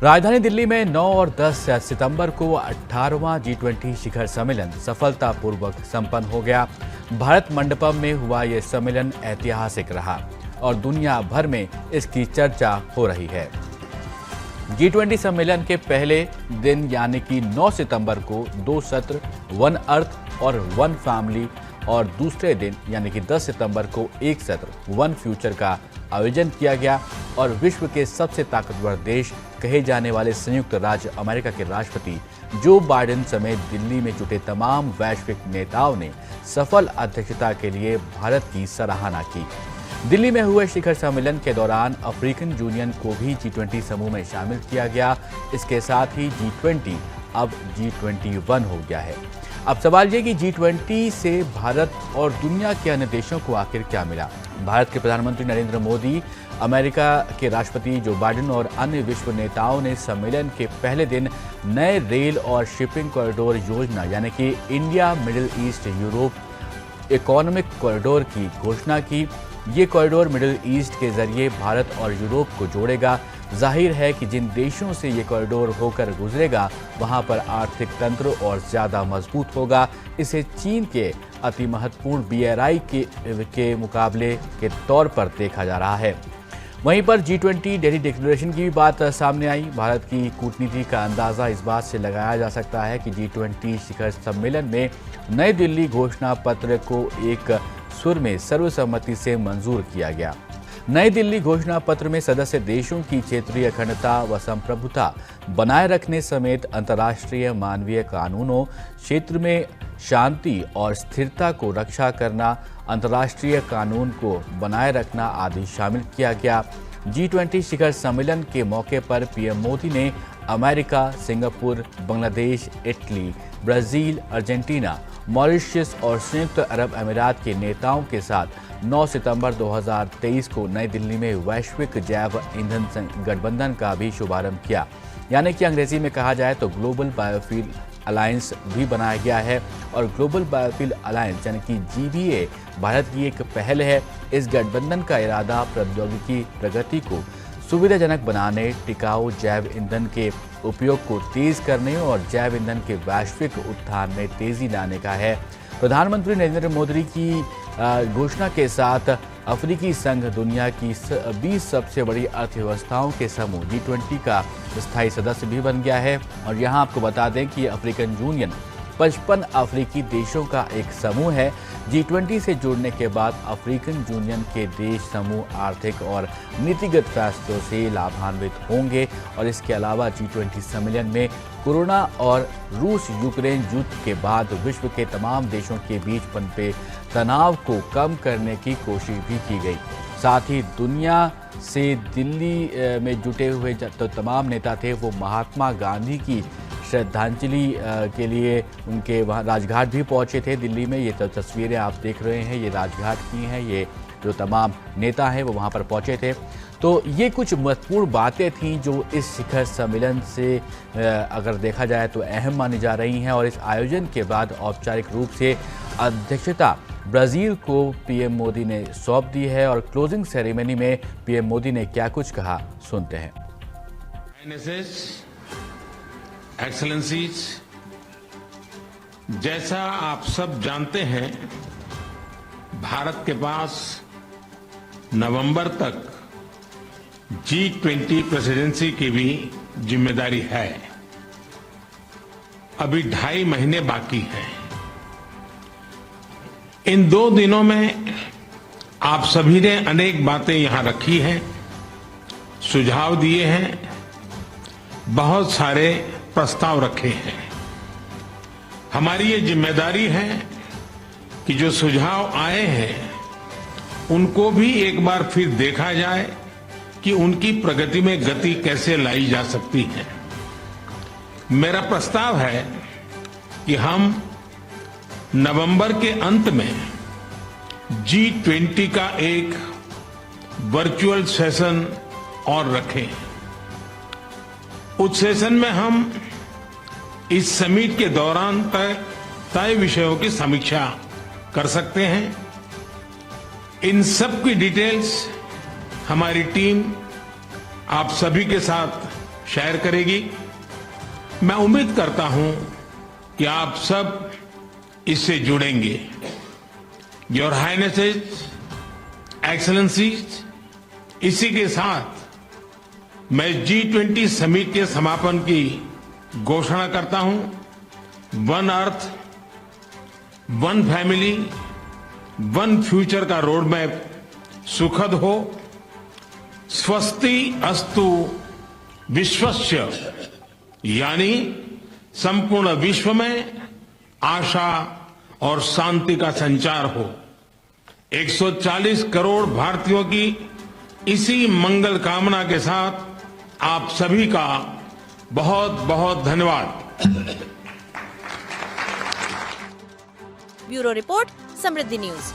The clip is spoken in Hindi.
राजधानी दिल्ली में 9 और 10 सितंबर को 18वां G20 शिखर सम्मेलन सफलतापूर्वक संपन्न हो गया। भारत मंडपम में हुआ ये सम्मेलन ऐतिहासिक रहा और दुनिया भर में इसकी चर्चा हो रही है। G20 सम्मेलन के पहले दिन यानी कि 9 सितंबर को 2 सत्र वन अर्थ और वन फैमिली और दूसरे दिन यानी कि 10 सितंबर को एक सत्र वन फ्यूचर का आयोजन किया गया और विश्व के सबसे ताकतवर देश कहे जाने वाले संयुक्त राज्य अमेरिका के राष्ट्रपति जो बाइडेन समेत दिल्ली में जुटे तमाम वैश्विक नेताओं ने सफल अध्यक्षता के लिए भारत की सराहना की। दिल्ली में हुए शिखर सम्मेलन के दौरान अफ्रीकन यूनियन को भी G20 समूह में शामिल किया गया। इसके साथ ही G20 अब G21 हो गया है। अब सवाल ये कि G20 से भारत और दुनिया के अन्य देशों को आखिर क्या मिला। भारत के प्रधानमंत्री नरेंद्र मोदी, अमेरिका के राष्ट्रपति जो बाइडेन और अन्य विश्व नेताओं ने सम्मेलन के पहले दिन नए रेल और शिपिंग कॉरिडोर योजना यानी कि India middle east Europe economic corridor की घोषणा की। ये कॉरिडोर मिडिल ईस्ट के जरिए भारत और यूरोप को जोड़ेगा। जाहिर है कि जिन देशों से ये कॉरिडोर होकर गुजरेगा वहां पर आर्थिक तंत्र और ज़्यादा मजबूत होगा। इसे चीन के अति महत्वपूर्ण BRI के मुकाबले के तौर पर देखा जा रहा है। वहीं पर G20 दिल्ली डिक्लेरेशन की भी बात सामने आई। भारत की कूटनीति का अंदाज़ा इस बात से लगाया जा सकता है कि G20 शिखर सम्मेलन में नई दिल्ली घोषणा पत्र को एक सुर में सर्वसम्मति से मंजूर किया गया। नई दिल्ली घोषणा पत्र में सदस्य देशों की क्षेत्रीय अखंडता व संप्रभुता बनाए रखने समेत अंतर्राष्ट्रीय मानवीय कानूनों, क्षेत्र में शांति और स्थिरता को रक्षा करना, अंतर्राष्ट्रीय कानून को बनाए रखना आदि शामिल किया गया। G20 शिखर सम्मेलन के मौके पर पीएम मोदी ने America, Singapore, Bangladesh, Italy, Brazil, Argentina, Mauritius और संयुक्त अरब अमीरात के नेताओं के साथ 9 सितंबर 2023 को नई दिल्ली में वैश्विक जैव ईंधन गठबंधन का भी शुभारंभ किया। यानी कि अंग्रेजी में कहा जाए तो ग्लोबल बायोफ्यूल अलायंस भी बनाया गया है और ग्लोबल बायोफ्यूल अलायंस यानी कि GBA भारत की एक पहल है। इस गठबंधन का इरादा प्रौद्योगिकी प्रगति को सुविधाजनक बनाने, टिकाऊ जैव ईंधन के उपयोग को तेज करने और जैव ईंधन के वैश्विक उत्थान में तेजी लाने का है। प्रधानमंत्री नरेंद्र मोदी की घोषणा के साथ अफ्रीकी संघ दुनिया की 20 सबसे बड़ी अर्थव्यवस्थाओं के समूह G20 का स्थायी सदस्य भी बन गया है। और यहाँ आपको बता दें कि अफ्रीकन यूनियन 55 अफ्रीकी देशों का एक समूह है। G20 से जुड़ने के बाद अफ्रीकन यूनियन के देश समूह आर्थिक और नीतिगत फैसलों से लाभान्वित होंगे। और इसके अलावा G20 सम्मेलन में कोरोना और रूस यूक्रेन युद्ध के बाद विश्व के तमाम देशों के बीच पनपे तनाव को कम करने की कोशिश भी की गई। साथ ही दुनिया से दिल्ली में जुटे हुए जो तमाम नेता थे वो महात्मा गांधी की श्रद्धांजलि के लिए उनके वहाँ राजघाट भी पहुंचे थे दिल्ली में। ये तस्वीरें आप देख रहे हैं, ये राजघाट की हैं। ये जो तमाम नेता हैं वो वहाँ पर पहुंचे थे। तो ये कुछ महत्वपूर्ण बातें थीं जो इस शिखर सम्मेलन से अगर देखा जाए तो अहम मानी जा रही हैं। और इस आयोजन के बाद औपचारिक रूप से अध्यक्षता ब्राज़ील को पीएम मोदी ने सौंप दी है। और क्लोजिंग सेरेमनी में पीएम मोदी ने क्या कुछ कहा, सुनते हैं। एक्सेलेंसीज, जैसा आप सब जानते हैं, भारत के पास नवंबर तक G20 प्रेसिडेंसी की भी जिम्मेदारी है। अभी 2.5 महीने बाकी हैं। इन 2 दिनों में आप सभी ने अनेक बातें यहां रखी हैं, सुझाव दिए हैं, बहुत सारे प्रस्ताव रखे हैं। हमारी ये जिम्मेदारी है कि जो सुझाव आए हैं उनको भी एक बार फिर देखा जाए कि उनकी प्रगति में गति कैसे लाई जा सकती है। मेरा प्रस्ताव है कि हम नवंबर के अंत में G20 का एक वर्चुअल सेशन और रखें। उस सेशन में हम इस समिट के दौरान तय विषयों की समीक्षा कर सकते हैं। इन सब की डिटेल्स हमारी टीम आप सभी के साथ शेयर करेगी। मैं उम्मीद करता हूं कि आप सब इससे जुड़ेंगे। योर हाइनेसेस, एक्सेलेंसीज, इसी के साथ मैं G20 समिट के समापन की घोषणा करता हूं। One earth, one family, one future का रोड मैप सुखद हो। स्वस्ति अस्तु विश्वस्य, यानी संपूर्ण विश्व में आशा और शांति का संचार हो। 140 करोड़ भारतीयों की इसी मंगल कामना के साथ आप सभी का बहुत बहुत धन्यवाद। ब्यूरो रिपोर्ट, समृद्धि न्यूज।